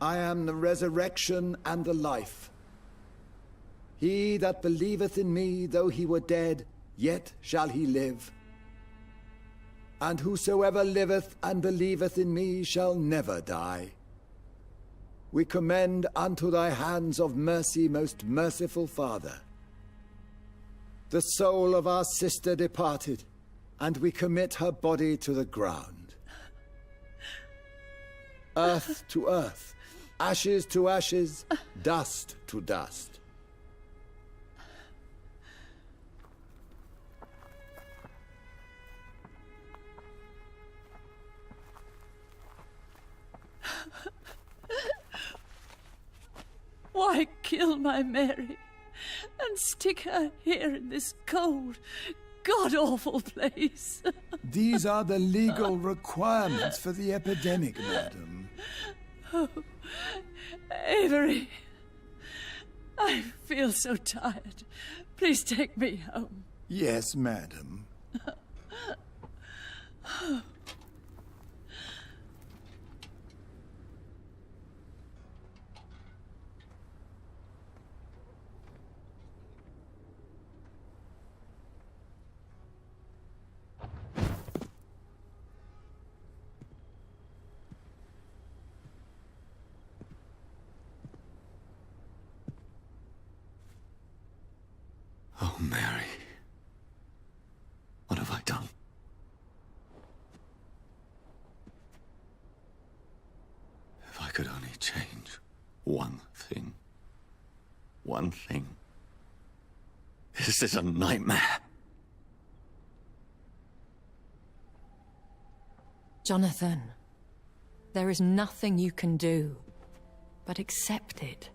I am the resurrection and the life. He that believeth in me, though he were dead, yet shall he live. And whosoever liveth and believeth in me shall never die. We commend unto thy hands of mercy, most merciful Father, the soul of our sister departed, and we commit her body to the ground. Earth to earth, ashes to ashes, dust to dust. Why kill my Mary and stick her here in this cold, god-awful place? These are the legal requirements for the epidemic, madam. Oh, Avery, I feel so tired. Please take me home. Yes, madam. Oh, Mary. What have I done? If I could only change one thing. One thing. This is a nightmare. Jonathan, there is nothing you can do but accept it.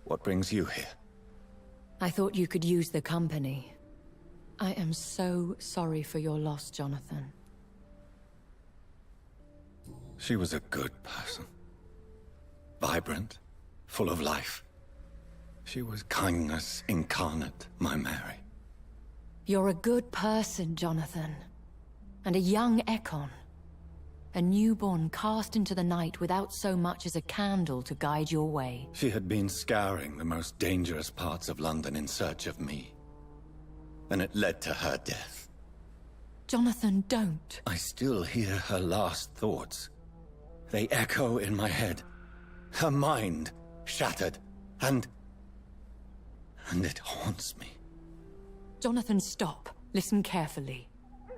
What brings you here? I thought you could use the company. I am so sorry for your loss, Jonathan. She was a good person. Vibrant, full of life. She was kindness incarnate, my Mary. You're a good person, Jonathan. And a young Ekon. A newborn cast into the night without so much as a candle to guide your way. She had been scouring the most dangerous parts of London in search of me. And it led to her death. Jonathan, don't. I still hear her last thoughts. They echo in my head. Her mind shattered, and it haunts me. Jonathan, stop. Listen carefully.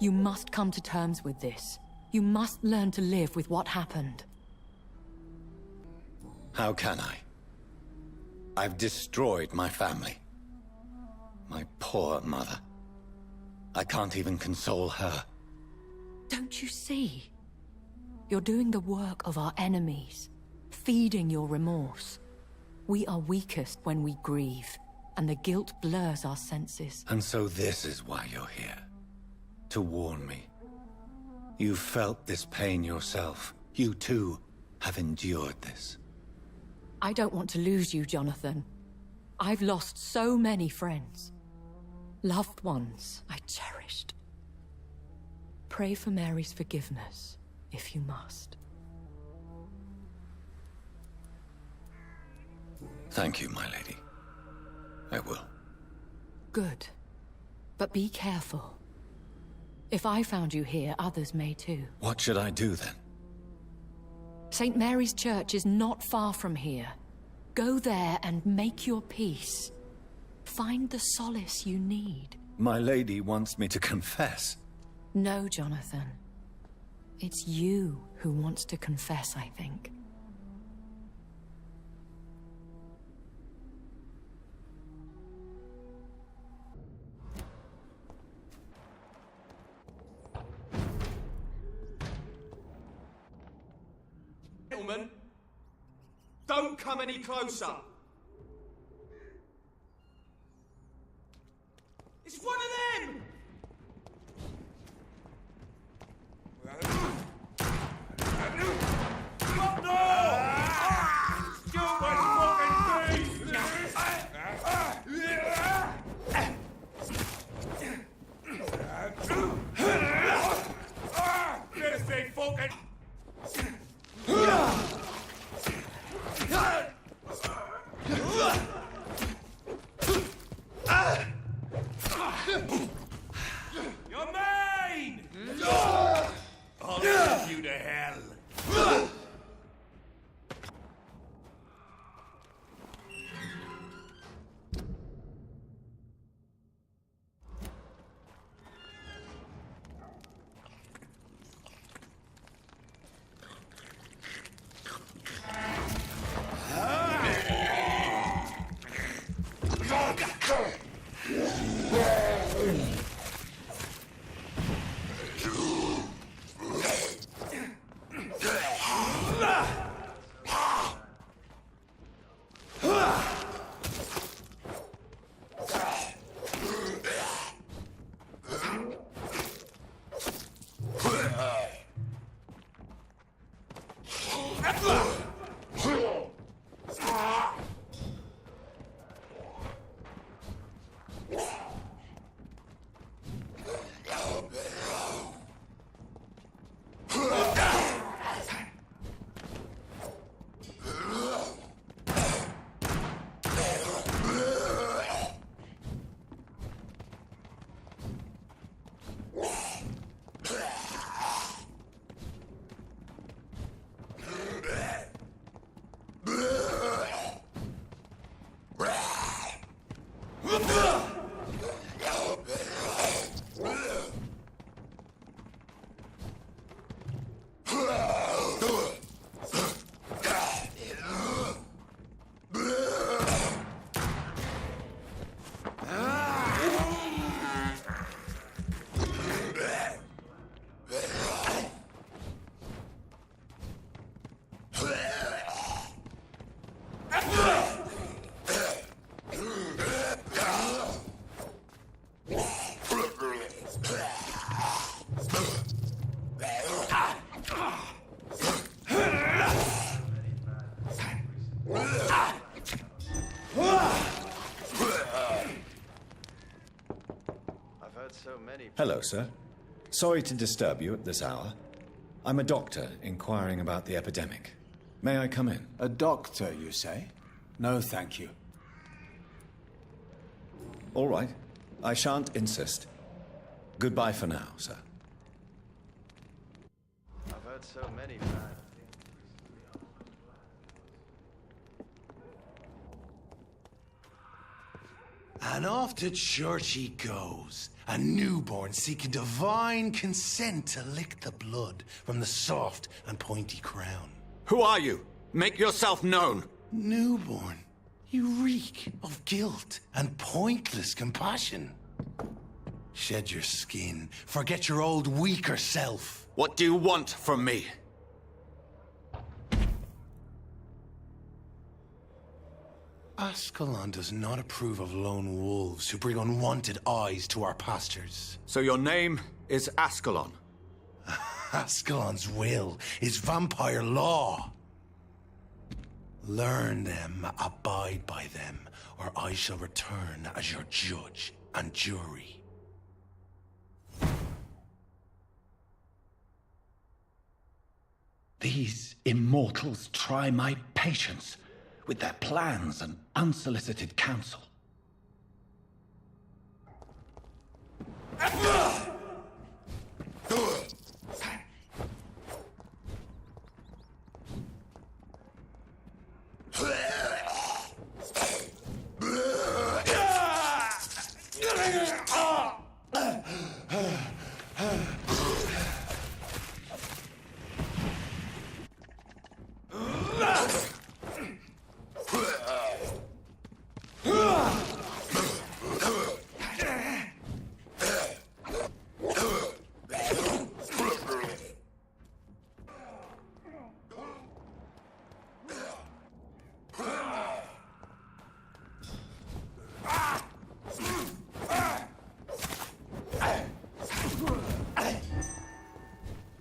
You must come to terms with this. You must learn to live with what happened. How can I? I've destroyed my family. My poor mother. I can't even console her. Don't you see? You're doing the work of our enemies, feeding your remorse. We are weakest when we grieve, and the guilt blurs our senses. And so this is why you're here. To warn me. You've felt this pain yourself. You too have endured this. I don't want to lose you, Jonathan. I've lost so many friends. Loved ones I cherished. Pray for Mary's forgiveness, if you must. Thank you, my lady. I will. Good. But be careful. If I found you here, others may too. What should I do then? St. Mary's Church is not far from here. Go there and make your peace. Find the solace you need. My lady wants me to confess. No, Jonathan. It's you who wants to confess, I think. Gentlemen, don't come any closer. It's one of them! What no! Stupid fucking beast! Hello, sir. Sorry to disturb you at this hour. I'm a doctor inquiring about the epidemic. May I come in? A doctor, you say? No, thank you. All right. I shan't insist. Goodbye for now, sir. I've heard so many bad things. And off to church he goes, a newborn seeking divine consent to lick the blood from the soft and pointy crown. Who are you? Make yourself known. Newborn, you reek of guilt and pointless compassion. Shed your skin, forget your old weaker self. What do you want from me? Ascalon does not approve of lone wolves who bring unwanted eyes to our pastures. So your name is Ascalon? Ascalon's will is vampire law. Learn them, abide by them, or I shall return as your judge and jury. These immortals try my patience with their plans and unsolicited counsel.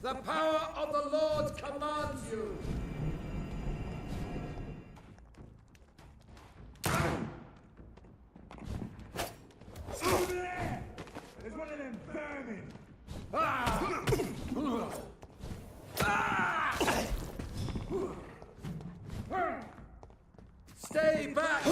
The power of the Lord commands you. There's one of them vermin! Stay back!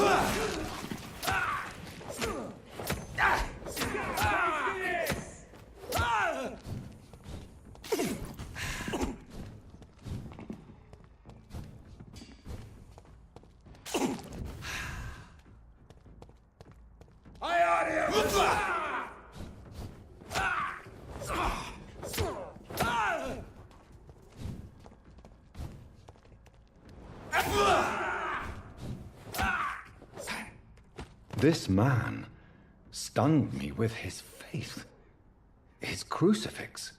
This man stunned me with his faith. His crucifix.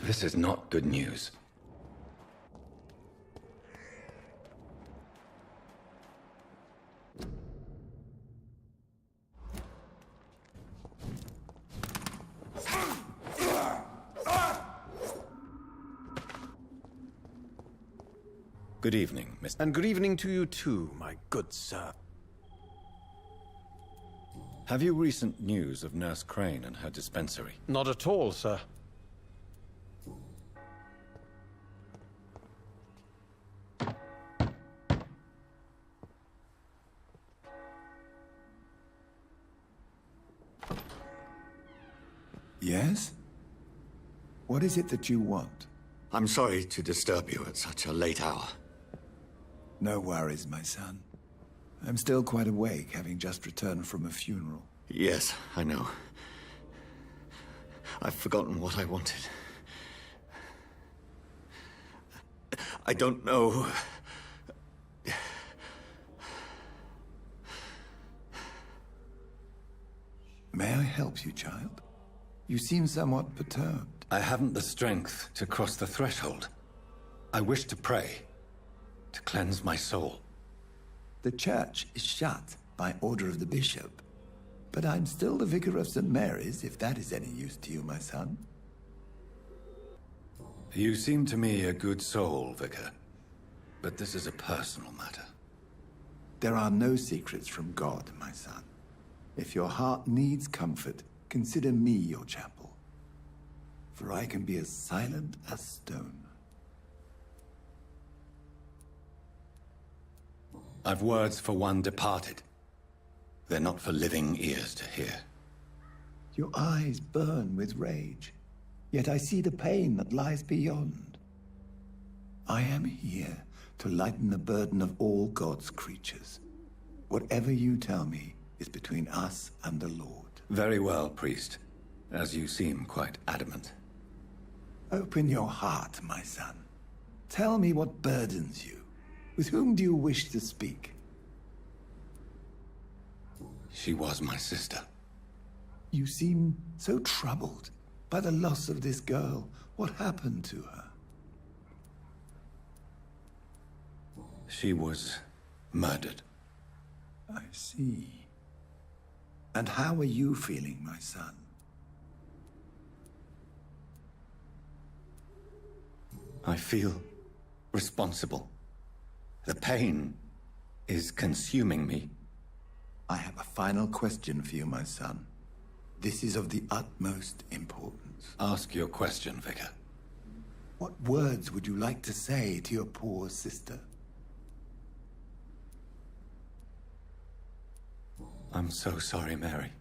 This is not good news. Good evening, Mr. And good evening to you too, my good sir. Have you recent news of Nurse Crane and her dispensary? Not at all, sir. Yes? What is it that you want? I'm sorry to disturb you at such a late hour. No worries, my son. I'm still quite awake, having just returned from a funeral. Yes, I know. I've forgotten what I wanted. I don't know. May I help you, child? You seem somewhat perturbed. I haven't the strength to cross the threshold. I wish to pray, to cleanse my soul. The church is shut by order of the bishop. But I'm still the vicar of St. Mary's, if that is any use to you, my son. You seem to me a good soul, Vicar. But this is a personal matter. There are no secrets from God, my son. If your heart needs comfort, consider me your chapel. For I can be as silent as stone. I've words for one departed. They're not for living ears to hear. Your eyes burn with rage, yet I see the pain that lies beyond. I am here to lighten the burden of all God's creatures. Whatever you tell me is between us and the Lord. Very well, priest, as you seem quite adamant. Open your heart, my son. Tell me what burdens you. With whom do you wish to speak? She was my sister. You seem so troubled by the loss of this girl. What happened to her? She was murdered. I see. And how are you feeling, my son? I feel responsible. The pain is consuming me. I have a final question for you, my son. This is of the utmost importance. Ask your question, Vicar. What words would you like to say to your poor sister? I'm so sorry, Mary.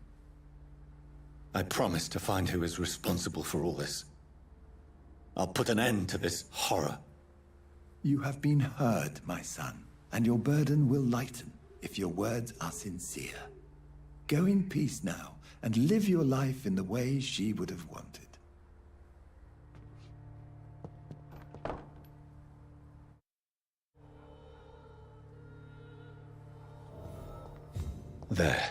I promise to find who is responsible for all this. I'll put an end to this horror. You have been heard, my son, and your burden will lighten if your words are sincere. Go in peace now, and live your life in the way she would have wanted. There.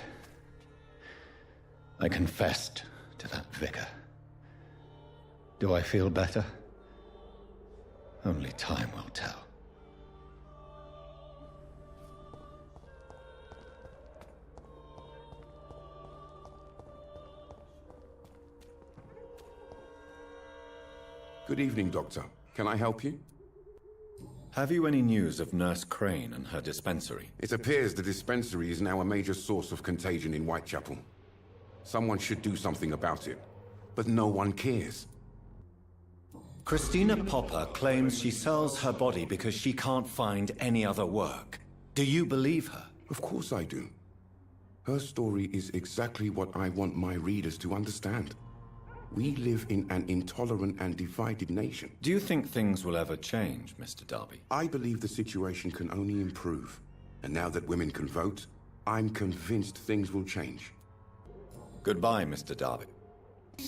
I confessed to that vicar. Do I feel better? Only time will tell. Good evening, Doctor. Can I help you? Have you any news of Nurse Crane and her dispensary? It appears the dispensary is now a major source of contagion in Whitechapel. Someone should do something about it, but no one cares. Christina Popper claims she sells her body because she can't find any other work. Do you believe her? Of course I do. Her story is exactly what I want my readers to understand. We live in an intolerant and divided nation. Do you think things will ever change, Mr. Darby? I believe the situation can only improve. And now that women can vote, I'm convinced things will change. Goodbye, Mr. Darby.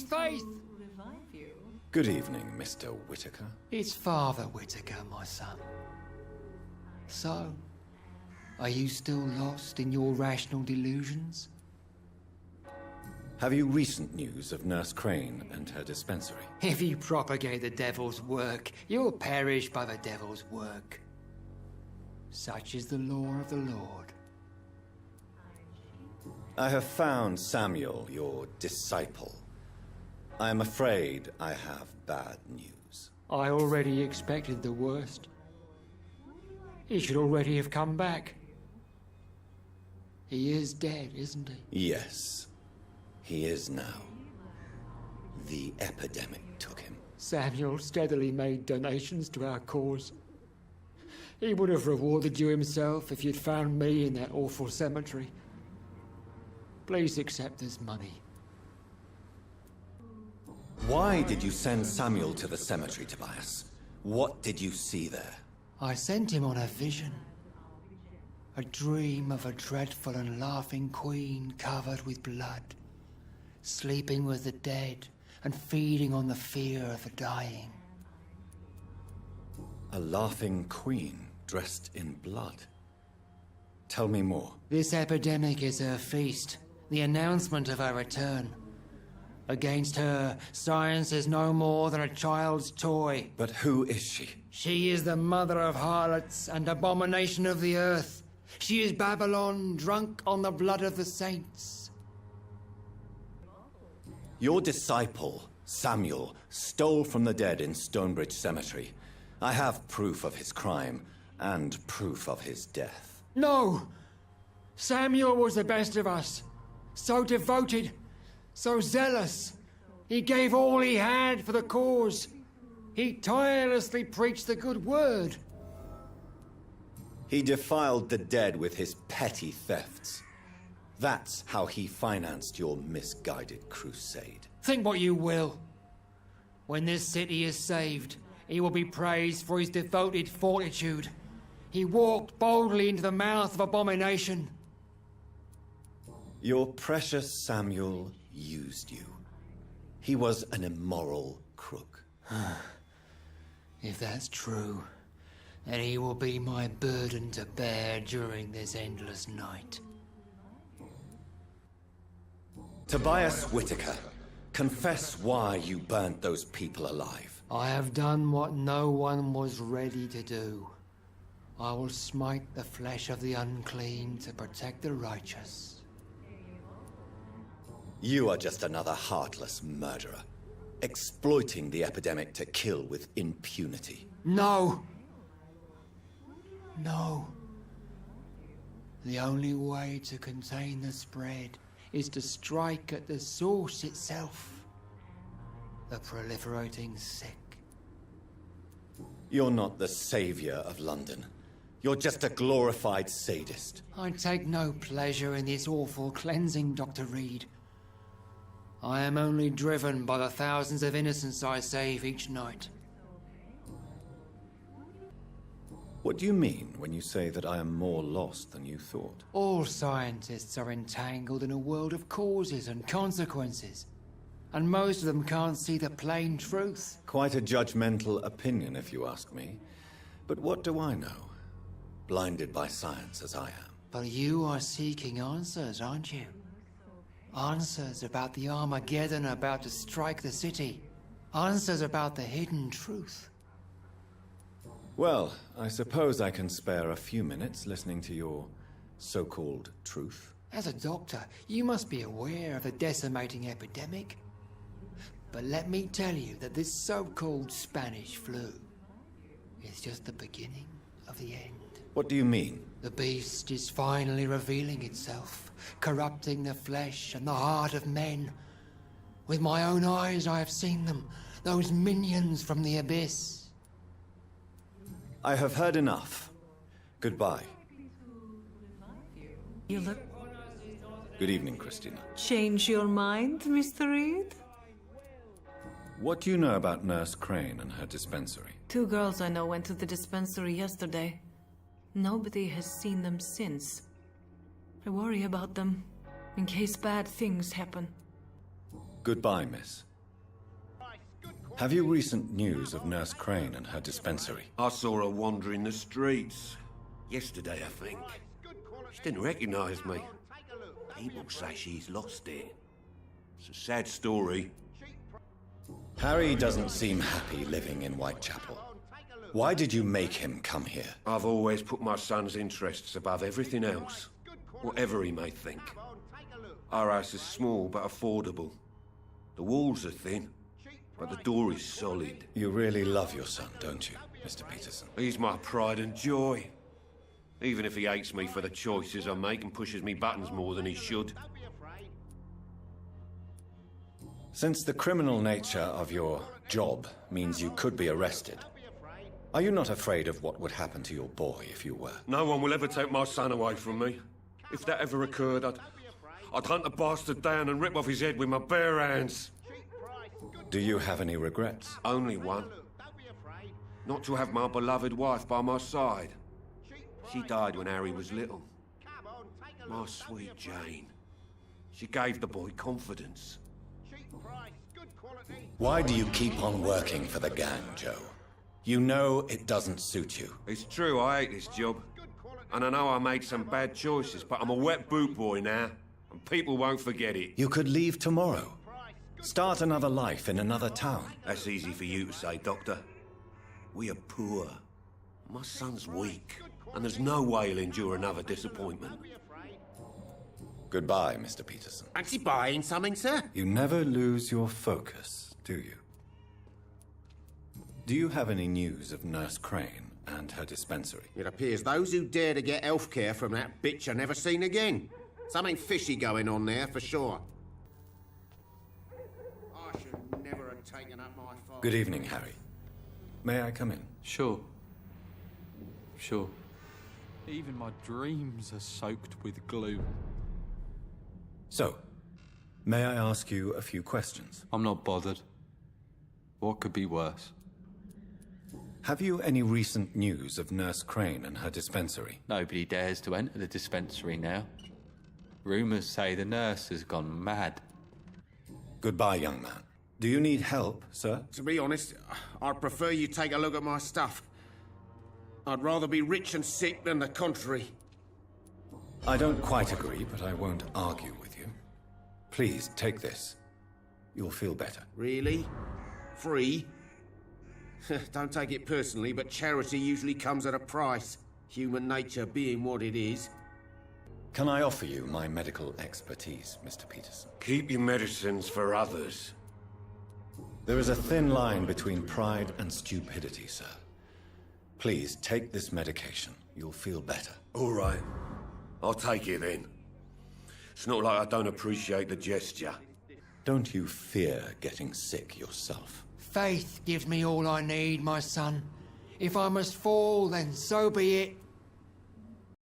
Faith! Good evening, Mr. Whitaker. It's Father Whitaker, my son. So, are you still lost in your rational delusions? Have you recent news of Nurse Crane and her dispensary? If you propagate the devil's work, you'll perish by the devil's work. Such is the law of the Lord. I have found Samuel, your disciple. I am afraid I have bad news. I already expected the worst. He should already have come back. He is dead, isn't he? Yes, he is now. The epidemic took him. Samuel steadily made donations to our cause. He would have rewarded you himself if you'd found me in that awful cemetery. Please accept this money. Why did you send Samuel to the cemetery, Tobias? What did you see there? I sent him on a vision. A dream of a dreadful and laughing queen covered with blood, sleeping with the dead and feeding on the fear of the dying. A laughing queen dressed in blood. Tell me more. This epidemic is her feast, the announcement of her return. Against her, science is no more than a child's toy. But who is she? She is the mother of harlots and abomination of the earth. She is Babylon, drunk on the blood of the saints. Your disciple, Samuel, stole from the dead in Stonebridge Cemetery. I have proof of his crime, and proof of his death. No! Samuel was the best of us. So devoted, so zealous. He gave all he had for the cause. He tirelessly preached the good word. He defiled the dead with his petty thefts. That's how he financed your misguided crusade. Think what you will. When this city is saved, he will be praised for his devoted fortitude. He walked boldly into the mouth of abomination. Your precious Samuel used you. He was an immoral crook. If that's true, then he will be my burden to bear during this endless night. Tobias Whitaker, confess why you burnt those people alive. I have done what no one was ready to do. I will smite the flesh of the unclean to protect the righteous. You are just another heartless murderer, exploiting the epidemic to kill with impunity. No! No. The only way to contain the spread is to strike at the source itself. The proliferating sick. You're not the savior of London. You're just a glorified sadist. I take no pleasure in this awful cleansing, Dr. Reid. I am only driven by the thousands of innocents I save each night. What do you mean when you say that I am more lost than you thought? All scientists are entangled in a world of causes and consequences, and most of them can't see the plain truth. Quite a judgmental opinion, if you ask me. But what do I know? Blinded by science as I am. But you are seeking answers, aren't you? Answers about the Armageddon about to strike the city. Answers about the hidden truth. Well, I suppose I can spare a few minutes listening to your so-called truth. As a doctor, you must be aware of the decimating epidemic. But let me tell you that this so-called Spanish flu is just the beginning of the end. What do you mean? The beast is finally revealing itself, corrupting the flesh and the heart of men. With my own eyes I have seen them, those minions from the abyss. I have heard enough. Goodbye. You look... Good evening, Christina. Change your mind, Mr. Reid? What do you know about Nurse Crane and her dispensary? 2 girls I know went to the dispensary yesterday. Nobody has seen them since. I worry about them, in case bad things happen. Goodbye, miss. Have you recent news of Nurse Crane and her dispensary? I saw her wandering the streets. Yesterday, I think. She didn't recognize me. People say she's lost it. It's a sad story. Harry doesn't seem happy living in Whitechapel. Why did you make him come here? I've always put my son's interests above everything else, whatever he may think. Our house is small but affordable. The walls are thin, but the door is solid. You really love your son, don't you, Mr. Peterson? He's my pride and joy. Even if he hates me for the choices I make and pushes me buttons more than he should. Since the criminal nature of your job means you could be arrested, are you not afraid of what would happen to your boy if you were? No one will ever take my son away from me. If that ever occurred, I'd hunt the bastard down and rip off his head with my bare hands. Do you have any regrets? Only one. Not to have my beloved wife by my side. She died when Harry was little. My sweet Jane. She gave the boy confidence. Why do you keep on working for the gang, Joe? You know it doesn't suit you. It's true, I hate this job. And I know I made some bad choices, but I'm a wet boot boy now. And people won't forget it. You could leave tomorrow. Start another life in another town. That's easy for you to say, Doctor. We are poor. My son's weak. And there's no way he'll endure another disappointment. Goodbye, Mr. Peterson. Fancy buying something, sir? You never lose your focus, do you? Do you have any news of Nurse Crane and her dispensary? It appears those who dare to get health care from that bitch are never seen again. Something fishy going on there, for sure. I should never have taken up my fight. Good evening, Harry. May I come in? Sure. Sure. Even my dreams are soaked with glue. So, may I ask you a few questions? I'm not bothered. What could be worse? Have you any recent news of Nurse Crane and her dispensary? Nobody dares to enter the dispensary now. Rumours say the nurse has gone mad. Goodbye, young man. Do you need help, sir? To be honest, I'd prefer you take a look at my stuff. I'd rather be rich and sick than the contrary. I don't quite agree, but I won't argue with you. Please, take this. You'll feel better. Really? Free? Don't take it personally, but charity usually comes at a price. Human nature being what it is. Can I offer you my medical expertise, Mr. Peterson? Keep your medicines for others. There is a thin line between pride and stupidity, sir. Please, take this medication. You'll feel better. All right. I'll take it then. It's not like I don't appreciate the gesture. Don't you fear getting sick yourself? Faith gives me all I need, my son. If I must fall, then so be it.